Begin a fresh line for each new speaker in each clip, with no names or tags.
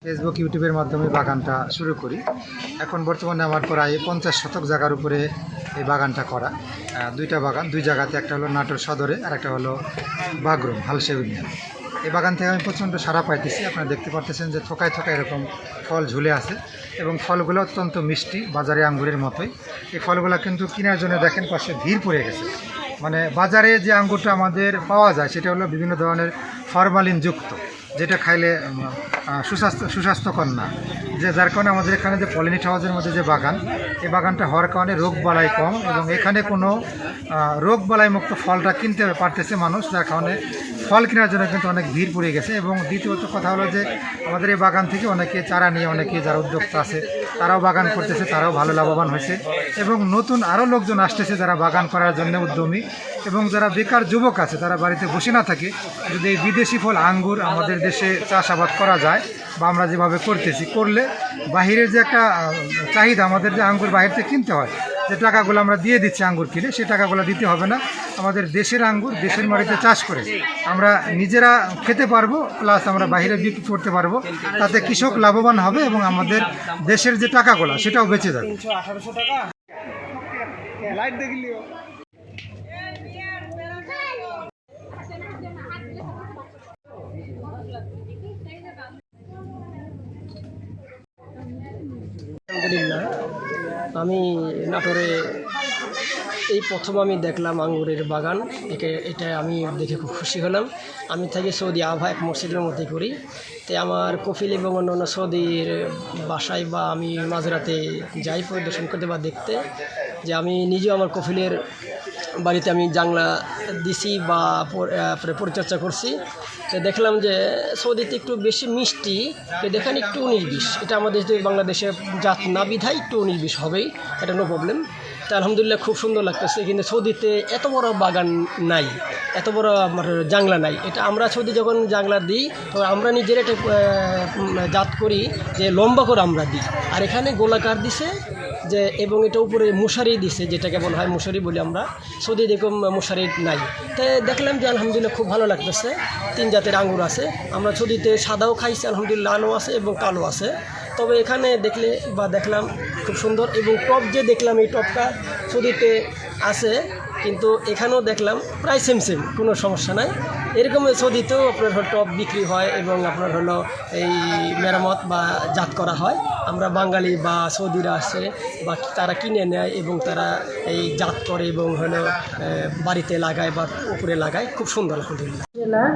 Facebook ইউটিউবের মাধ্যমে বাগানটা শুরু করি। এখন বর্তমানে আমার প্রায় 50 শতক জায়গার উপরে এই বাগানটা করা। দুইটা বাগান, দুই জায়গাতে, একটা হলো নাটোর সদরে আর একটা হলো বাগরুম হালসে ইউনিয়ন। এই বাগান থেকে আমি প্রচণ্ড সাড়া পাইতেছি। আপনারা দেখতে পাচ্ছেন যে থোকায় থোকায় এরকম ফল ঝুলে আছে এবং ফলগুলো অত্যন্ত মিষ্টি, বাজারে আঙ্গুরের মতোই। এই ফলগুলো কিন্তু কেনার জন্য দেখেন পাশে ভিড় পড়ে গেছে। মানে বাজারে যে আঙ্গুরটা আমাদের পাওয়া যায় সেটা হলো বিভিন্ন ধরনের ফরমালিনযুক্ত, যেটা খাইলে সুস্বাস্থ্যকর না, যার কারণে আমাদের এখানে যে পলিনেট হাউসের মধ্যে যে বাগান, এই বাগানটা হওয়ার কারণে রোগ বালাই কম এবং এখানে কোনো রোগ বালাই মুক্ত ফলটা কিনতে পারতেছে মানুষ, যার কারণে ফল কেনার জন্য কিন্তু অনেক ভিড় পড়ে গেছে। এবং দ্বিতীয়ত কথা হলো যে আমাদের এই বাগান থেকে অনেকে চারা নিয়ে, অনেকে যারা উদ্যোক্তা আছে তারাও বাগান করতেছে, তারাও ভালো লাভবান হয়েছে এবং নতুন আরও লোকজন আসতেছে যারা বাগান করার জন্য উদ্যমী। এবং যারা বেকার যুবক আছে তারা বাড়িতে বসে না থাকে, যদি এই বিদেশি ফল আঙ্গুর আমাদের দেশে চাষাবাদ করা যায় বা আমরা যেভাবে করতেছি, করলে বাহিরের যে একটা চাহিদা, আমাদের যে আঙ্গুর বাহির থেকে কিনতে হয়, যে টাকাগুলো আমরা দিয়ে দিচ্ছি আঙ্গুর কিনে, সেই টাকাগুলো দিতে হবে না। আমাদের দেশের আঙ্গুর দেশের মাটিতে চাষ করে আমরা নিজেরা খেতে পারবো, প্লাস আমরা বাইরে বিক্রি করতে পারবো। তাতে কৃষক লাভবান হবে এবং আমাদের দেশের যে টাকাগুলো সেটাও বেঁচে যাবে।
আলহামদুলিল্লাহ, আমি নাটোরে এই প্রথম আমি দেখলাম আঙ্গুরের বাগান। এটা আমি দেখে খুব খুশি হলাম। আমি থাকি সৌদি আবহা এক মসজিদের মধ্যে করি, তাই আমার কফিল এবং অন্যান্য সৌদির বাসায় বা আমি মাঝরাতে যাই পরিদর্শন করতে বা দেখতে, যে আমি নিজেও আমার কফিলের বাড়িতে আমি জাংলা দিছি বা পরিচর্যা করছি। তো দেখলাম যে সৌদিতে একটু বেশি মিষ্টি, তো দেখেন একটু 19-20, এটা আমাদের বাংলাদেশে জাত না বিধায় একটু 19-20 হবেই, এটা নো প্রবলেম। তা আলহামদুলিল্লাহ খুব সুন্দর লাগতেছে। কিন্তু সৌদিতে এত বড় বাগান নাই, এত বড় আমার জাংলা নাই। এটা আমরা সৌদি যখন জাংলা দিই তো আমরা নিজের একটা জাত করি যে লম্বা করে আমরা দিই, আর এখানে গোলাকার দিছে যে, এবং এটা উপরে মশারি দিছে, যেটাকে বলা হয় মশারি বলি আমরা। সৌদি দেখুন মশারি নাই। তাই দেখলাম যে আলহামদুলিল্লাহ খুব ভালো লাগতেছে। 3 জাতের আঙ্গুর আছে। আমরা সৌদিতে সাদাও খাইছি আলহামদুলিল্লাহ, লালও আছে এবং কালো আছে। তবে এখানে দেখলাম খুব সুন্দর। এবং টপ যে দেখলাম, এই টপটা সৌদিতে আছে, কিন্তু এখানেও দেখলাম প্রায় সেম, কোনো সমস্যা নাই। এরকম সৌদিতেও আপনার টপ বিক্রি হয় এবং আপনার হলো এই মেরামত বা জাত করা হয়। আমরা বাঙালি বা সৌদিরা আসে বা তারা কিনে নেয় এবং তারা এই জাত করে এবং হলো বাড়িতে লাগায় বা উপরে লাগায়। খুব সুন্দর আলহামদুলিল্লাহ।
জেলার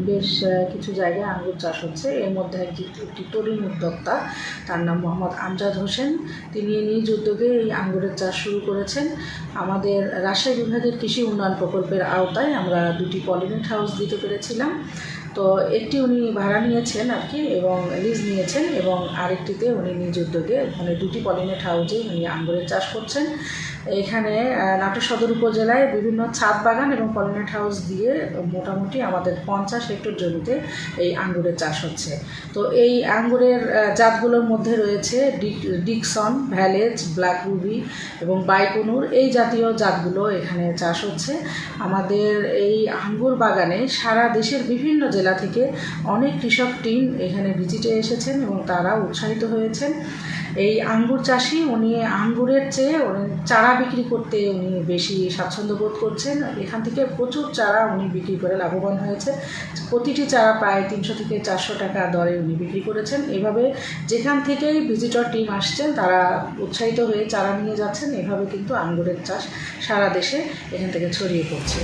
বেশ কিছু জায়গায় আঙ্গুর চাষ হচ্ছে। এর মধ্যে একটি তরুণ উদ্যোক্তা, তার নাম মোহাম্মদ আমজাদ হোসেন। তিনি নিজ উদ্যোগে এই আঙ্গুরের চাষ শুরু করেছেন। আমাদের রাজশাহী বিভাগের কৃষি উন্নয়ন প্রকল্পের আওতায় আমরা 2টি পলিনেট হাউস দিতে পেরেছিলাম। তো একটি উনি ভাড়া নিয়েছেন আর কি, এবং লিজ নিয়েছেন, এবং আরেকটিতে উনি নিজ উদ্যোগে, মানে 2টি পলিনেট হাউসে উনি আঙ্গুরের চাষ করছেন। এখানে নাটোর সদর উপজেলায় বিভিন্ন ছাদ বাগান এবং পলিনেট হাউস দিয়ে মোটামুটি আমাদের 50 হেক্টর জমিতে এই আঙ্গুরের চাষ হচ্ছে। তো এই আঙ্গুরের জাতগুলোর মধ্যে রয়েছে ডিকসন, ভ্যালেজ, ব্ল্যাক রুবি এবং বাইকনুর, এই জাতীয় জাতগুলো এখানে চাষ হচ্ছে। আমাদের এই আঙ্গুর বাগানে সারা দেশের বিভিন্ন জেলা থেকে অনেক কৃষক টিম এখানে ভিজিটে এসেছেন এবং তারা উৎসাহিত হয়েছেন। এই আঙ্গুর চাষি, উনি আঙ্গুরের চেয়ে চারা বিক্রি করতে উনি বেশি স্বাচ্ছন্দ্য বোধ করছেন। এখান থেকে প্রচুর চারা উনি বিক্রি করে লাভবান হয়েছে। প্রতিটি চারা প্রায় 300 থেকে 400 টাকা দরে উনি বিক্রি করেছেন। এভাবে যেখান থেকেই ভিজিটর টিম আসছেন তারা উৎসাহিত হয়ে চারা নিয়ে যাচ্ছেন। এভাবে কিন্তু আঙ্গুরের চাষ সারা দেশে এখান থেকে ছড়িয়ে পড়ছে।